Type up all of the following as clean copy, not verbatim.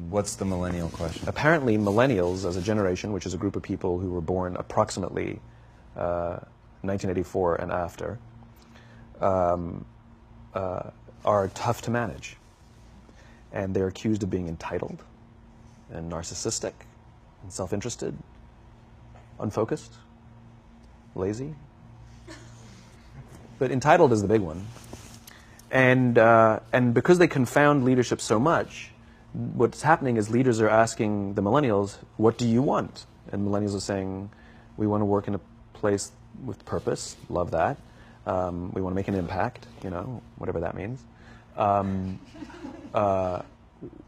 What's the millennial question? Apparently, millennials as a generation, which is a group of people who were born approximately 1984 and after, are tough to manage. And they're accused of being entitled and narcissistic and self-interested, unfocused, lazy. But entitled is the big one. And because they confound leadership so much, what's happening is leaders are asking the millennials, what do you want? And millennials are saying, we want to work in a place with purpose, love that. We want to make an impact, you know, whatever that means.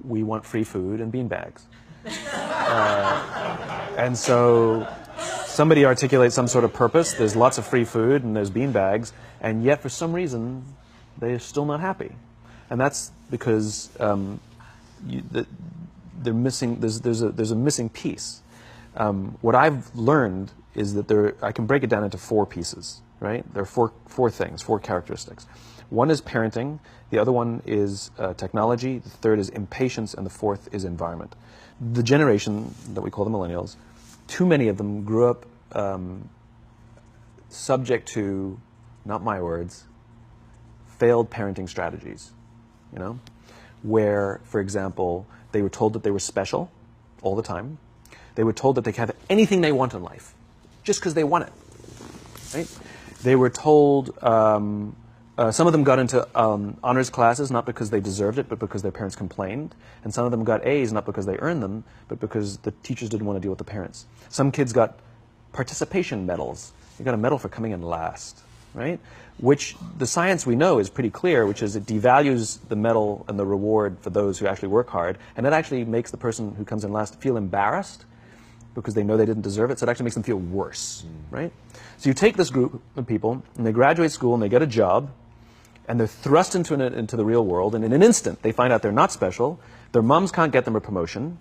We want free food and beanbags. And so somebody articulates some sort of purpose, there's lots of free food and there's beanbags, and yet for some reason they're still not happy. And that's because they're missing, there's a missing piece. What I've learned is that I can break it down into four pieces, right? There are four things, four characteristics. One is parenting, the other one is technology, the third is impatience, and the fourth is environment. The generation that we call the millennials, too many of them grew up subject to, not my words, failed parenting strategies, you know? Where, for example, they were told that they were special all the time. They were told that they could have anything they want in life, just because they want it, right? They were told, some of them got into honors classes, not because they deserved it, but because their parents complained. And some of them got A's, not because they earned them, but because the teachers didn't want to deal with the parents. Some kids got participation medals. You got a medal for coming in last, right? Which the science we know is pretty clear, which is it devalues the medal and the reward for those who actually work hard. And it actually makes the person who comes in last feel embarrassed because they know they didn't deserve it. So it actually makes them feel worse, right? So you take this group of people and they graduate school and they get a job and they're thrust into the real world, and in an instant they find out they're not special, their moms can't get them a promotion,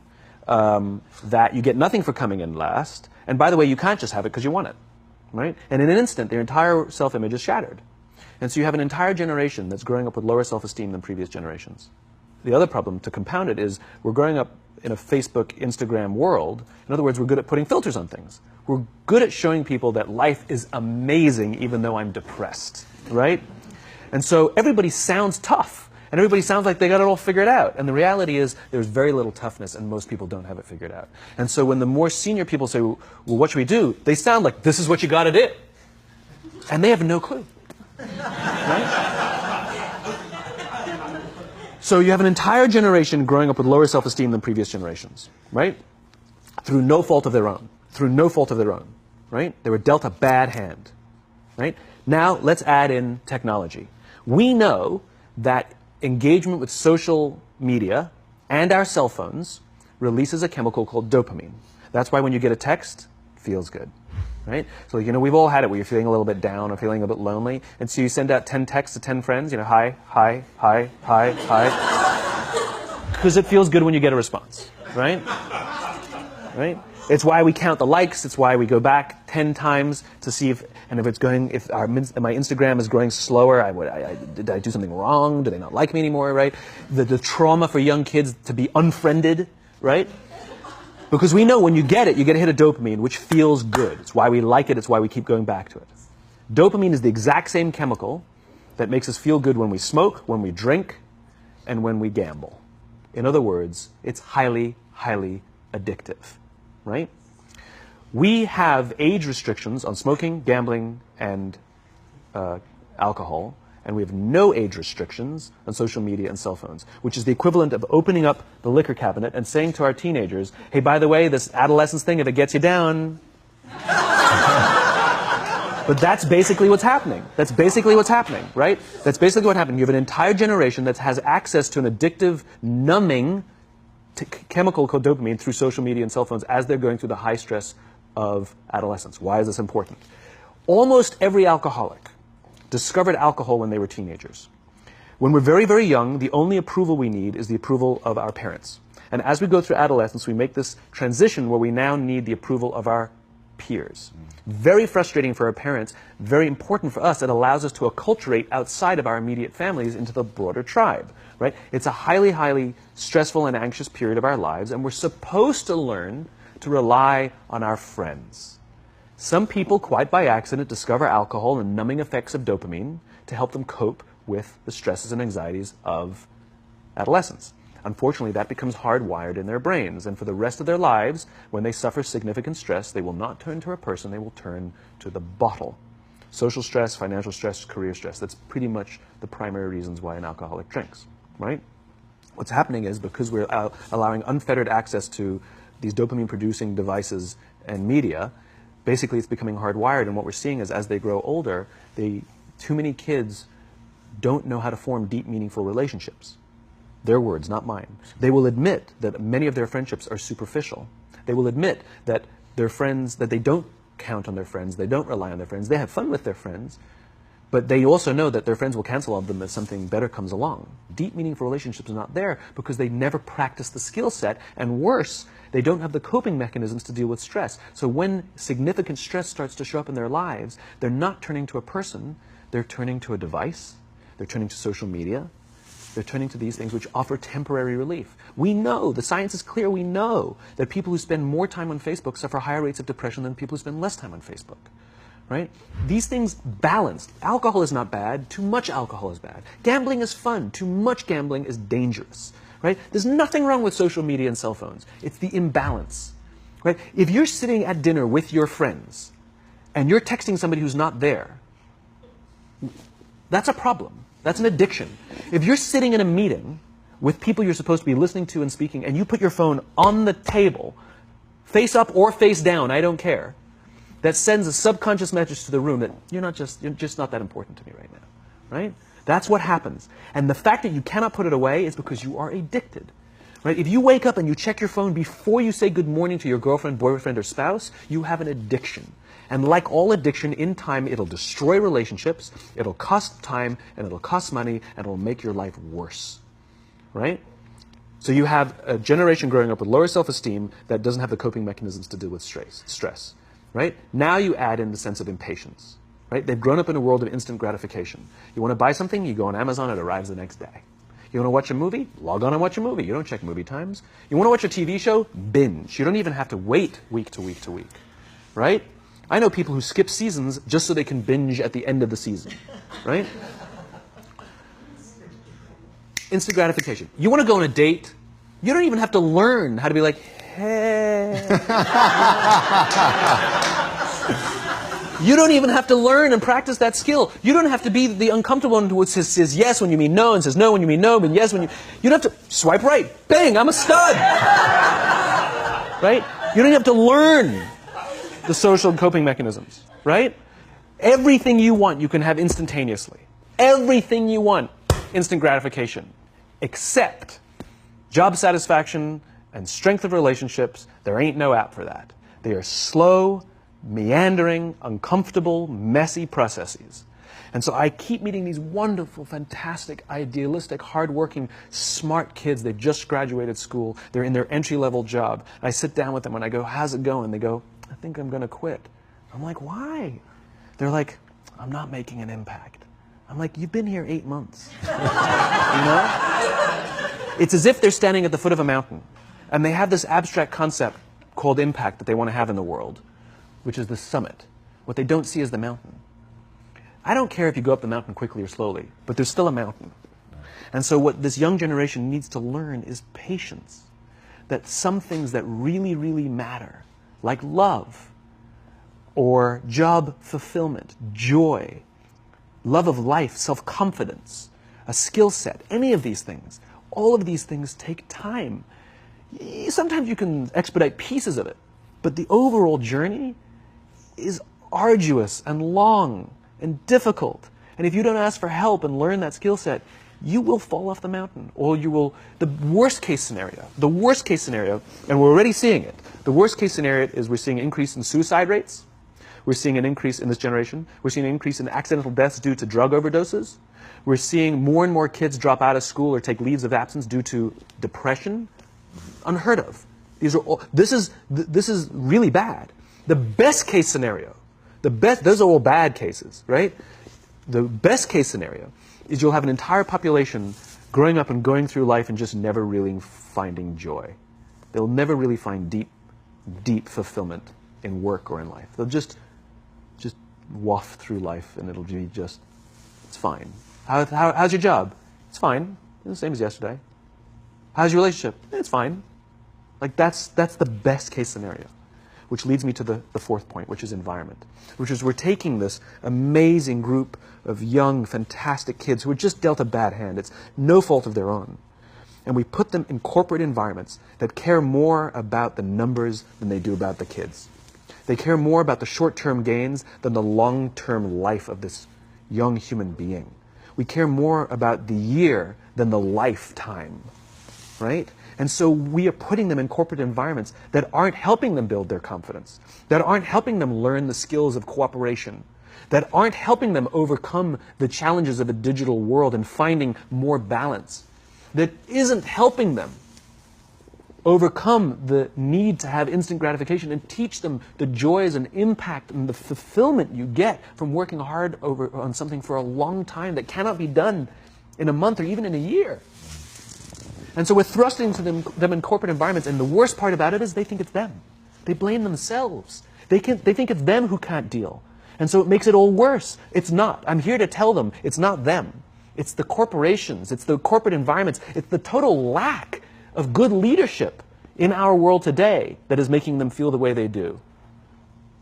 that you get nothing for coming in last, and by the way, you can't just have it because you want it, right? And in an instant, their entire self-image is shattered. And so you have an entire generation that's growing up with lower self-esteem than previous generations. The other problem, to compound it, is we're growing up in a Facebook, Instagram world. In other words, we're good at putting filters on things. We're good at showing people that life is amazing even though I'm depressed, right? And so everybody sounds tough, and everybody sounds like they got it all figured out. And the reality is there's very little toughness, and most people don't have it figured out. And so when the more senior people say, well, what should we do? They sound like, this is what you got to do. And they have no clue. Right? So you have an entire generation growing up with lower self-esteem than previous generations, right? Through no fault of their own. Through no fault of their own, right? They were dealt a bad hand, right? Now let's add in technology. We know that engagement with social media and our cell phones releases a chemical called dopamine. That's why when you get a text, it feels good, right? So, you know, we've all had it where you're feeling a little bit down or feeling a bit lonely, and so you send out 10 texts to 10 friends, you know, hi, hi, hi, hi, hi, because it feels good when you get a response, right? Right? It's why we count the likes. It's why we go back 10 times to see if my Instagram is growing slower, did I do something wrong? Do they not like me anymore, right? The trauma for young kids to be unfriended, right? Because we know when you get a hit of dopamine, which feels good. It's why we like it. It's why we keep going back to it. Dopamine is the exact same chemical that makes us feel good when we smoke, when we drink, and when we gamble. In other words, it's highly, highly addictive. Right? We have age restrictions on smoking, gambling, and alcohol, and we have no age restrictions on social media and cell phones, which is the equivalent of opening up the liquor cabinet and saying to our teenagers, hey, by the way, this adolescence thing, if it gets you down. But that's basically what's happening. That's basically what's happening, right? That's basically what happened. You have an entire generation that has access to an addictive, numbing chemical called dopamine through social media and cell phones as they're going through the high stress of adolescence. Why is this important? Almost every alcoholic discovered alcohol when they were teenagers. When we're very, very young, the only approval we need is the approval of our parents. And as we go through adolescence, we make this transition where we now need the approval of our peers. Very frustrating for our parents, very important for us. It allows us to acculturate outside of our immediate families into the broader tribe, right? It's a highly, highly stressful and anxious period of our lives, and we're supposed to learn to rely on our friends. Some people, quite by accident, discover alcohol and numbing effects of dopamine to help them cope with the stresses and anxieties of adolescence. Unfortunately, that becomes hardwired in their brains, and for the rest of their lives, when they suffer significant stress, they will not turn to a person, they will turn to the bottle. Social stress, financial stress, career stress, that's pretty much the primary reasons why an alcoholic drinks, right? What's happening is, because we're allowing unfettered access to these dopamine-producing devices and media, basically it's becoming hardwired, and what we're seeing is, as they grow older, too many kids don't know how to form deep, meaningful relationships. Their words, not mine. They will admit that many of their friendships are superficial. They will admit that their friends, that they don't count on their friends, they don't rely on their friends, they have fun with their friends, but they also know that their friends will cancel on them if something better comes along. Deep, meaningful relationships are not there because they never practice the skill set, and worse, they don't have the coping mechanisms to deal with stress. So when significant stress starts to show up in their lives, they're not turning to a person, they're turning to a device, they're turning to social media, they're turning to these things which offer temporary relief. We know, the science is clear, we know that people who spend more time on Facebook suffer higher rates of depression than people who spend less time on Facebook, right? These things balance. Alcohol is not bad, too much alcohol is bad. Gambling is fun, too much gambling is dangerous, right? There's nothing wrong with social media and cell phones. It's the imbalance, right? If you're sitting at dinner with your friends and you're texting somebody who's not there, that's a problem. That's an addiction. If you're sitting in a meeting with people you're supposed to be listening to and speaking, and you put your phone on the table, face up or face down, I don't care, that sends a subconscious message to the room that you're just not that important to me right now, right? That's what happens. And the fact that you cannot put it away is because you are addicted, right? If you wake up and you check your phone before you say good morning to your girlfriend, boyfriend, or spouse, you have an addiction. And like all addiction, in time, it'll destroy relationships, it'll cost time, and it'll cost money, and it'll make your life worse, right? So you have a generation growing up with lower self-esteem that doesn't have the coping mechanisms to deal with stress, right? Now you add in the sense of impatience, right? They've grown up in a world of instant gratification. You want to buy something, you go on Amazon, it arrives the next day. You want to watch a movie? Log on and watch a movie. You don't check movie times. You want to watch a TV show? Binge. You don't even have to wait week to week to week, right? I know people who skip seasons just so they can binge at the end of the season, right? Instant gratification. You want to go on a date? You don't even have to learn how to be like, hey. You don't even have to learn and practice that skill. You don't have to be the uncomfortable one who says yes when you mean no and says no when you mean no and yes when you... You don't have to swipe right. Bang, I'm a stud. Right? You don't have to learn the social coping mechanisms, right? Everything you want, you can have instantaneously. Everything you want, instant gratification. Except job satisfaction and strength of relationships, there ain't no app for that. They are slow, meandering, uncomfortable, messy processes. And so I keep meeting these wonderful, fantastic, idealistic, hardworking, smart kids. They've just graduated school. They're in their entry-level job. And I sit down with them and I go, how's it going? They go, I think I'm going to quit. I'm like, why? They're like, I'm not making an impact. I'm like, you've been here 8 months. You know? It's as if they're standing at the foot of a mountain. And they have this abstract concept called impact that they want to have in the world, which is the summit. What they don't see is the mountain. I don't care if you go up the mountain quickly or slowly, but there's still a mountain. And so what this young generation needs to learn is patience. That some things that really, really matter, like love, or job fulfillment, joy, love of life, self-confidence, a skill set, any of these things, all of these things take time. Sometimes you can expedite pieces of it, but the overall journey is arduous and long and difficult. And if you don't ask for help and learn that skill set, you will fall off the mountain, or you will, the worst case scenario, and we're already seeing it, the worst case scenario is we're seeing an increase in suicide rates, we're seeing an increase in this generation, we're seeing an increase in accidental deaths due to drug overdoses, we're seeing more and more kids drop out of school or take leaves of absence due to depression. Unheard of. These are all, this is really bad. The best case scenario, those are all bad cases, right? The best case scenario is you'll have an entire population growing up and going through life and just never really finding joy. They'll never really find deep fulfillment in work or in life. They'll just waft through life and it'll be just, it's fine. How's your job? It's fine. It's the same as yesterday. How's your relationship? It's fine. Like that's the best case scenario. Which leads me to the fourth point, which is environment. Which is we're taking this amazing group of young, fantastic kids who are just dealt a bad hand. It's no fault of their own. And we put them in corporate environments that care more about the numbers than they do about the kids. They care more about the short-term gains than the long-term life of this young human being. We care more about the year than the lifetime, right? And so we are putting them in corporate environments that aren't helping them build their confidence, that aren't helping them learn the skills of cooperation, that aren't helping them overcome the challenges of a digital world and finding more balance, that isn't helping them overcome the need to have instant gratification and teach them the joys and impact and the fulfillment you get from working hard on something for a long time that cannot be done in a month or even in a year. And so we're thrusting to them in corporate environments, and the worst part about it is they think it's them. They blame themselves. They think it's them who can't deal. And so it makes it all worse. It's not. I'm here to tell them it's not them. It's the corporations. It's the corporate environments. It's the total lack of good leadership in our world today that is making them feel the way they do.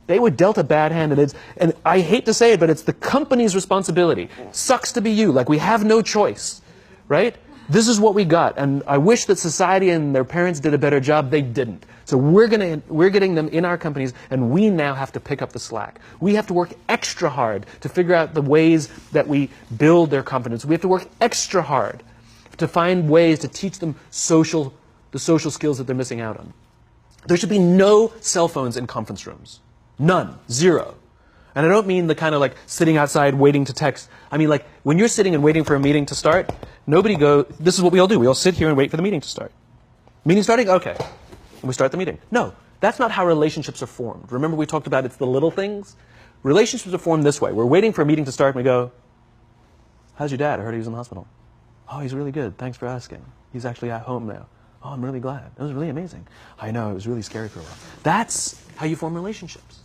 They were dealt a bad hand, and I hate to say it, but it's the company's responsibility. Sucks to be you. Like, we have no choice, right? This is what we got, and I wish that society and their parents did a better job. They didn't. So we're getting them in our companies, and we now have to pick up the slack. We have to work extra hard to figure out the ways that we build their confidence. We have to work extra hard to find ways to teach them the social skills that they're missing out on. There should be no cell phones in conference rooms. None. Zero. And I don't mean the kind of like sitting outside waiting to text. I mean like when you're sitting and waiting for a meeting to start, this is what we all do. We all sit here and wait for the meeting to start. Meeting starting? Okay. And we start the meeting. No, that's not how relationships are formed. Remember we talked about it's the little things? Relationships are formed this way. We're waiting for a meeting to start and we go, how's your dad? I heard he was in the hospital. Oh, he's really good. Thanks for asking. He's actually at home now. Oh, I'm really glad. That was really amazing. I know, it was really scary for a while. That's how you form relationships.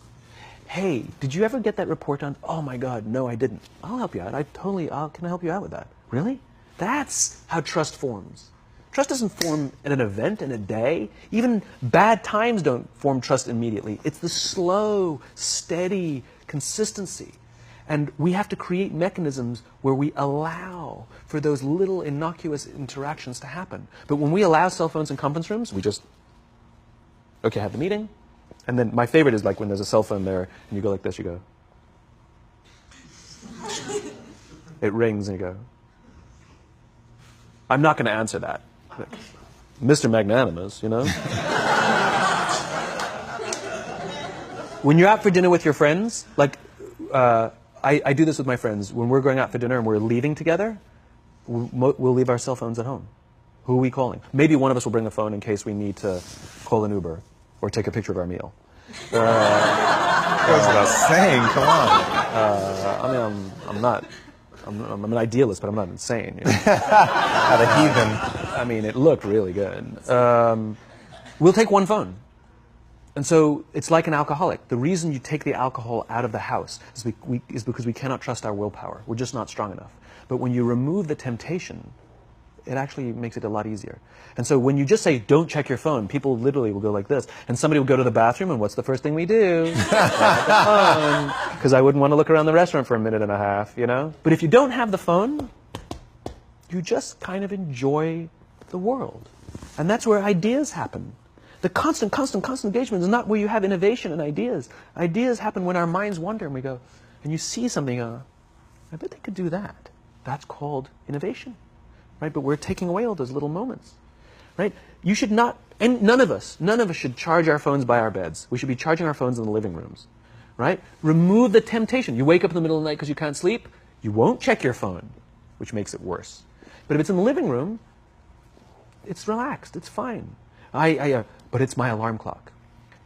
Hey, did you ever get that report done? Oh my God, no, I didn't. I'll help you out. Can I help you out with that? Really? That's how trust forms. Trust doesn't form in an event, in a day. Even bad times don't form trust immediately. It's the slow, steady consistency. And we have to create mechanisms where we allow for those little innocuous interactions to happen. But when we allow cell phones in conference rooms, we just, okay, have the meeting. And then my favorite is like when there's a cell phone there and you go like this, you go. It rings and you go. I'm not going to answer that. Like, Mr. Magnanimous, you know? When you're out for dinner with your friends, like, I do this with my friends. When we're going out for dinner and we're leaving together, we'll leave our cell phones at home. Who are we calling? Maybe one of us will bring a phone in case we need to call an Uber or take a picture of our meal. That's what I was saying. Come on. I'm an idealist, but I'm not insane. You know? Not a heathen. I mean, it looked really good. We'll take one phone. And so it's like an alcoholic. The reason you take the alcohol out of the house is because we cannot trust our willpower. We're just not strong enough. But when you remove the temptation, it actually makes it a lot easier. And so when you just say, don't check your phone, people literally will go like this. And somebody will go to the bathroom, and what's the first thing we do? Because I wouldn't want to look around the restaurant for a minute and a half, you know? But if you don't have the phone, you just kind of enjoy the world. And that's where ideas happen. The constant engagement is not where you have innovation and ideas. Ideas happen when our minds wander and we go, and you see something, I bet they could do that. That's called innovation, right? But we're taking away all those little moments, right? You should not, and none of us should charge our phones by our beds. We should be charging our phones in the living rooms, right? Remove the temptation. You wake up in the middle of the night because you can't sleep, you won't check your phone, which makes it worse. But if it's in the living room, it's relaxed, it's fine. But it's my alarm clock.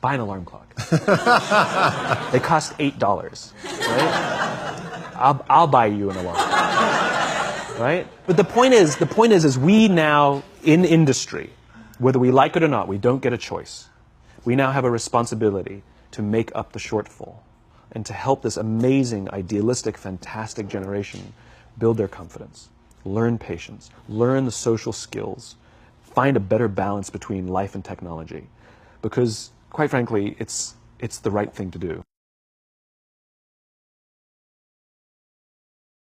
buy an alarm clock. They cost $8, right? I'll buy you an alarm clock, right? But the point is we now, in industry, whether we like it or not, we don't get a choice. We now have a responsibility to make up the shortfall and to help this amazing, idealistic, fantastic generation build their confidence, learn patience, learn the social skills, find a better balance between life and technology. Because, quite frankly, it's the right thing to do.